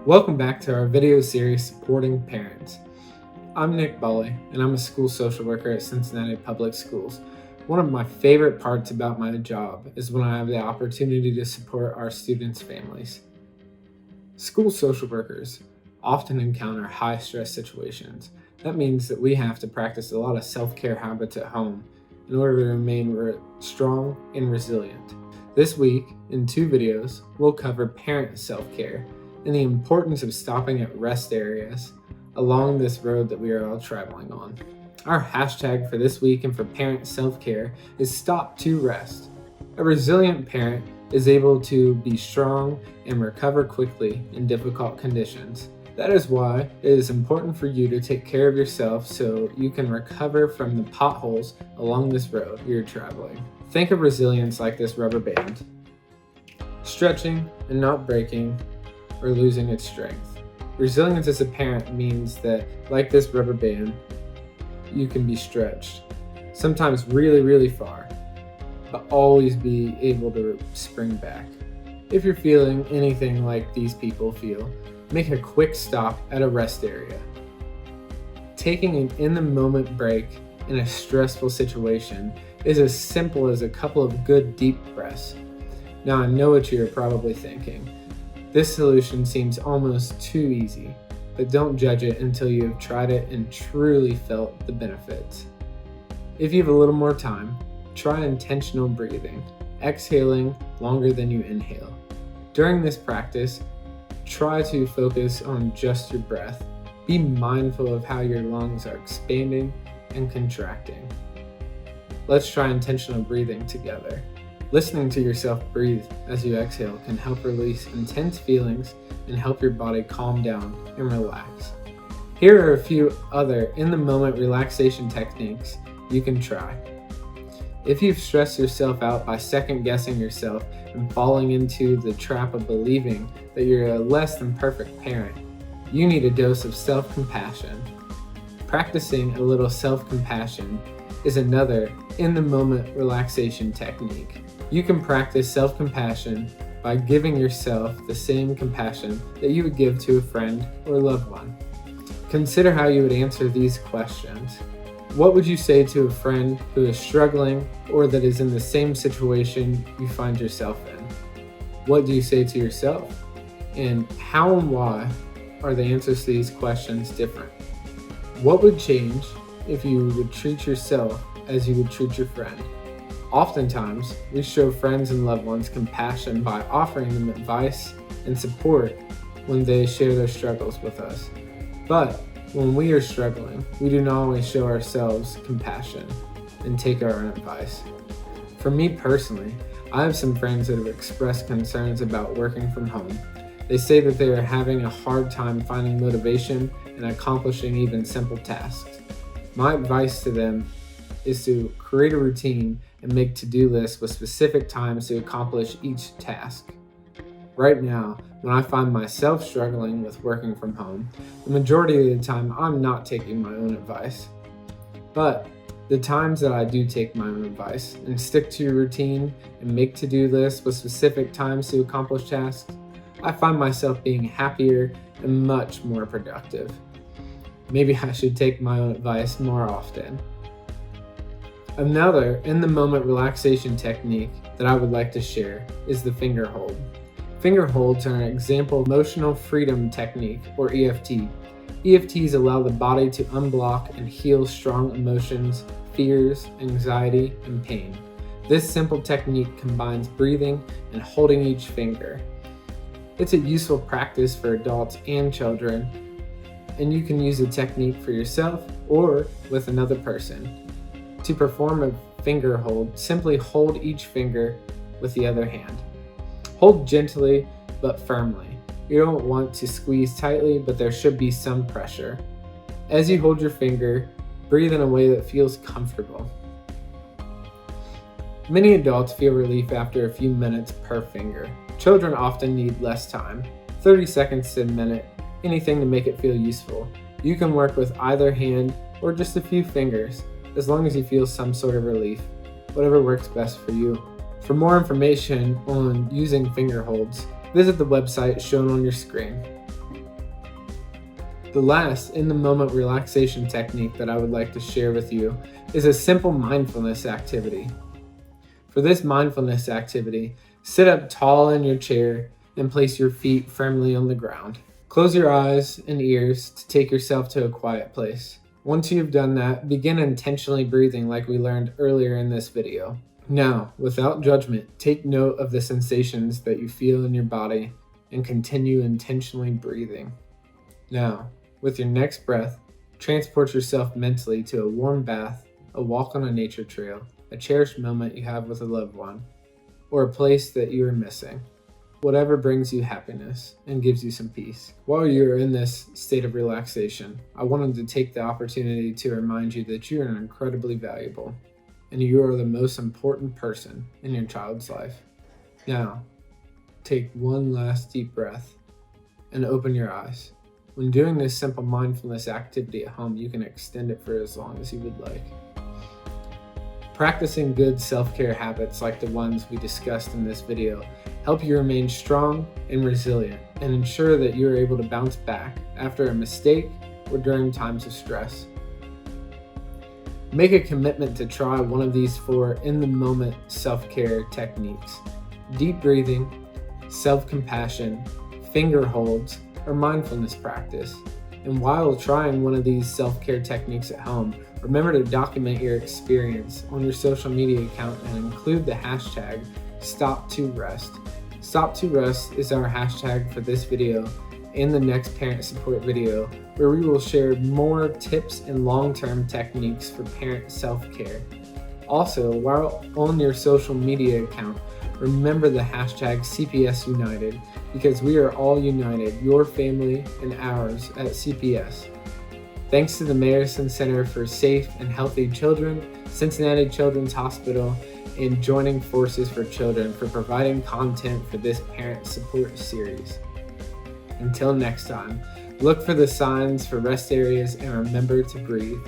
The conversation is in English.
Welcome back to our video series Supporting Parents. I'm Nick Balle, and I'm a school social worker at Cincinnati Public Schools. One of my favorite parts about my job is when I have the opportunity to support our students' families. School social workers often encounter high-stress situations. That means that we have to practice a lot of self-care habits at home in order to remain strong and resilient. This week, in 2 videos, we'll cover parent self-care and the importance of stopping at rest areas along this road that we are all traveling on. Our hashtag for this week and for parent self-care is Stop2Rest. A resilient parent is able to be strong and recover quickly in difficult conditions. That is why it is important for you to take care of yourself so you can recover from the potholes along this road you're traveling. Think of resilience like this rubber band. Stretching and not breaking or losing its strength. Resilience as a parent means that, like this rubber band, you can be stretched, sometimes really far, but always be able to spring back. If you're feeling anything like these people feel, make a quick stop at a rest area. Taking an in-the-moment break in a stressful situation is as simple as a couple of good deep breaths. Now I know what you're probably thinking. This solution seems almost too easy, but don't judge it until you have tried it and truly felt the benefits. If you have a little more time, try intentional breathing, exhaling longer than you inhale. During this practice, try to focus on just your breath. Be mindful of how your lungs are expanding and contracting. Let's try intentional breathing together. Listening to yourself breathe as you exhale can help release intense feelings and help your body calm down and relax. Here are a few other in-the-moment relaxation techniques you can try. If you've stressed yourself out by second-guessing yourself and falling into the trap of believing that you're a less than perfect parent, you need a dose of self-compassion. Practicing a little self-compassion is another in-the-moment relaxation technique. You can practice self-compassion by giving yourself the same compassion that you would give to a friend or loved one. Consider how you would answer these questions. What would you say to a friend who is struggling or that is in the same situation you find yourself in? What do you say to yourself? And how and why are the answers to these questions different? What would change if you would treat yourself as you would treat your friend? Oftentimes, we show friends and loved ones compassion by offering them advice and support when they share their struggles with us. But when we are struggling, we do not always show ourselves compassion and take our own advice. For me personally, I have some friends that have expressed concerns about working from home. They say that they are having a hard time finding motivation and accomplishing even simple tasks. My advice to them is to create a routine and make to-do lists with specific times to accomplish each task. Right now, when I find myself struggling with working from home, the majority of the time I'm not taking my own advice. But the times that I do take my own advice and stick to your routine and make to-do lists with specific times to accomplish tasks, I find myself being happier and much more productive. Maybe I should take my own advice more often. Another in-the-moment relaxation technique that I would like to share is the finger hold. Finger holds are an example of emotional freedom technique, or EFT. EFTs allow the body to unblock and heal strong emotions, fears, anxiety, and pain. This simple technique combines breathing and holding each finger. It's a useful practice for adults and children, and you can use the technique for yourself or with another person. To perform a finger hold, simply hold each finger with the other hand. Hold gently but firmly. You don't want to squeeze tightly, but there should be some pressure. As you hold your finger, breathe in a way that feels comfortable. Many adults feel relief after a few minutes per finger. Children often need less time, 30 seconds to a minute, anything to make it feel useful. You can work with either hand or just a few fingers, as long as you feel some sort of relief, whatever works best for you. For more information on using finger holds, visit the website shown on your screen. The last in-the-moment relaxation technique that I would like to share with you is a simple mindfulness activity. For this mindfulness activity, sit up tall in your chair and place your feet firmly on the ground. Close your eyes and ears to take yourself to a quiet place. Once you've done that, begin intentionally breathing like we learned earlier in this video. Now, without judgment, take note of the sensations that you feel in your body and continue intentionally breathing. Now, with your next breath, transport yourself mentally to a warm bath, a walk on a nature trail, a cherished moment you have with a loved one, or a place that you are missing. Whatever brings you happiness and gives you some peace. While you're in this state of relaxation, I wanted to take the opportunity to remind you that you are incredibly valuable and you are the most important person in your child's life. Now, take one last deep breath and open your eyes. When doing this simple mindfulness activity at home, you can extend it for as long as you would like. Practicing good self-care habits like the ones we discussed in this video help you remain strong and resilient and ensure that you are able to bounce back after a mistake or during times of stress. Make a commitment to try one of these 4 in-the-moment self-care techniques: deep breathing, self-compassion, finger holds, or mindfulness practice. And while trying one of these self-care techniques at home, remember to document your experience on your social media account and include the hashtag #Stop2Rest. Stop2Rest is our hashtag for this video and the next parent support video, where we will share more tips and long-term techniques for parent self-care. Also, while on your social media account, remember the hashtag CPS United, because we are all united, your family and ours at CPS. Thanks to the Mayerson Center for Safe and Healthy Children, Cincinnati Children's Hospital, and Joining Forces for Children for providing content for this parent support series. Until next time, look for the signs for rest areas and remember to breathe.